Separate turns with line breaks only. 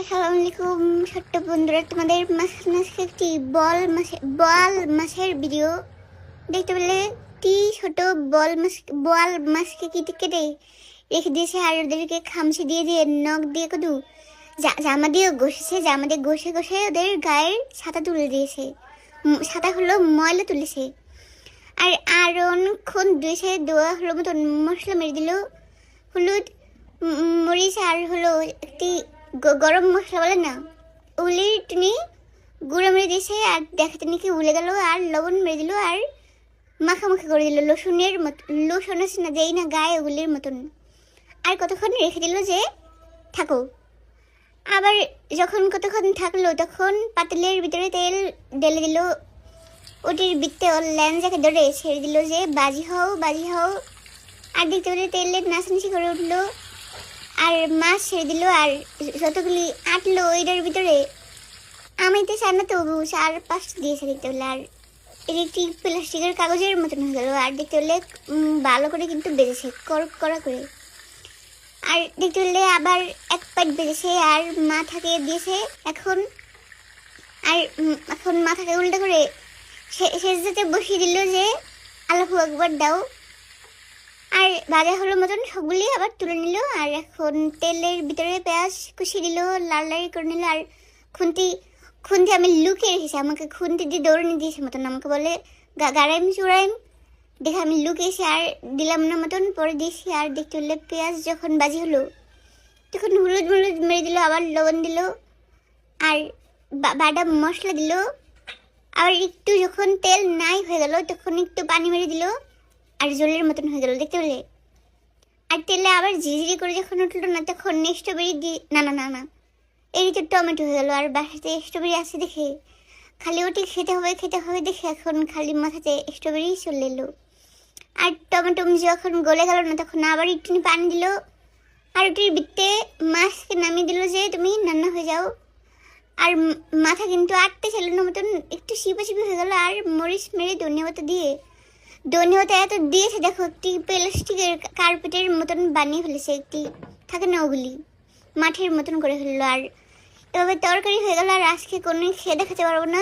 আসসালামু আলাইকুম ছোট্ট বন্ধুরা, তোমাদের মাঝখানে আজকে একটি বল মাছের ভিডিও দেখতে পেলে। একটি ছোট বল মাছকে কেটে কেটে রেখে দিয়েছে আর ওদেরকে খামচি দিয়ে দিয়ে নখ দিয়ে কদু জামা দিয়ে ঘষেছে, জামা দিয়ে ঘষে ঘষে ওদের গায়ের ছাতা তুলে দিয়েছে, ছাতা হলো ময়লা তুলেছে। আর আর অনেকক্ষণ ধুয়েছে, দোয়া হলো মতন মশলা মেরে দিল, হলুদ মরিচ আর হলো একটি গরম মশলা বলে না, উলির টুনি গুঁড়ো মেরে দিয়েছে আর দেখাতে নাকি উলে গেল, আর লবণ মেরে দিল আর মাখামাখি করে দিল লোশনের মতো। লোশন আছে না, যেই না গায়ে ওগুলির মতন। আর কতক্ষণ রেখে দিল যে থাকো। আবার যখন কতক্ষণ থাকলো তখন পাতিলের ভিতরে তেল ঢেলে দিল, ওটির বৃত্তে ওর ল্যাঞ্জাকে ধরে ছেড়ে দিল যে বাজি হও বাজি হও। আর দেখতে পেলে তেলের নাচানাচি করে উঠলো আর মাছ ছেড়ে দিল, আর যতগুলি আটলো ওইটার ভিতরে আমি তো চার না তবু 4-5 দিয়েছে দেখতে পেলে। আর এর একটি প্লাস্টিকের কাগজের মতন হয়ে গেল, আর দেখতে পেলে ভালো করে কিন্তু বেজেছে কড়া করে। আর দেখতে পেলে আবার এক পাইট বেজেছে আর মাথাকে দিয়েছে এখন। আর এখন মাথাকে উল্টা করে সেজদাতে বসিয়ে দিল যে আল্লাহু আকবার দাও। আর ভাজা হলো মতন সবগুলি আবার তুলে নিল, আর এখন তেলের ভিতরে পেঁয়াজ কুচিয়ে দিল, লাল লাল করে নিল। আর খুন্তি আমি লুকিয়ে রেখেছি, আমাকে খুন্তি দিয়ে দৌড়ানি দিয়েছে মতন, আমাকে বলে গাড়াইম চুড়াইম, দেখে আমি লুকিয়েছি আর দিলাম না মতন, পরে দিয়েছি। আর দেখতে হলে পেঁয়াজ যখন বাজি হলো তখন হলুদ মেরে দিল, আবার লবণ দিল আর বাটা মশলা দিল। আবার একটু যখন তেল নাই হয়ে গেল তখন একটু পানি মেরে দিল আর জলের মতন হয়ে গেল দেখতে পেলে। আর তেলে আবার ঝিঝিরি করে যখন উঠলো না তখন স্ট্রবেরি দিয়ে না এই তো টমেটো হয়ে গেল। আর বাসাতে স্ট্রবেরি আছে দেখে খালি ওটি খেতে হবে দেখে এখন খালি মাথাতে স্ট্রবেরি চলে এলো। আর টমেটো যখন গলে গেল না তখন আবার একটু পানি দিল আর ওটির বৃত্তে মাছকে নামিয়ে দিল যে তুমি রান্না হয়ে যাও। আর মাথা কিন্তু আটতে ছিল না মতন একটু চিপি হয়ে গেল। আর মরিচ মেরে ধনিয়া এত দিয়েছে দেখো, একটি প্লাস্টিকের কার্পেটের মতন বানিয়ে ফেলেছে, একটি থাকে না ওগুলি মাঠের মতন করে ফেললো। আর এভাবে তরকারি হয়ে গেল। আর আজকে কোনো খেয়ে দেখাতে পারবো না।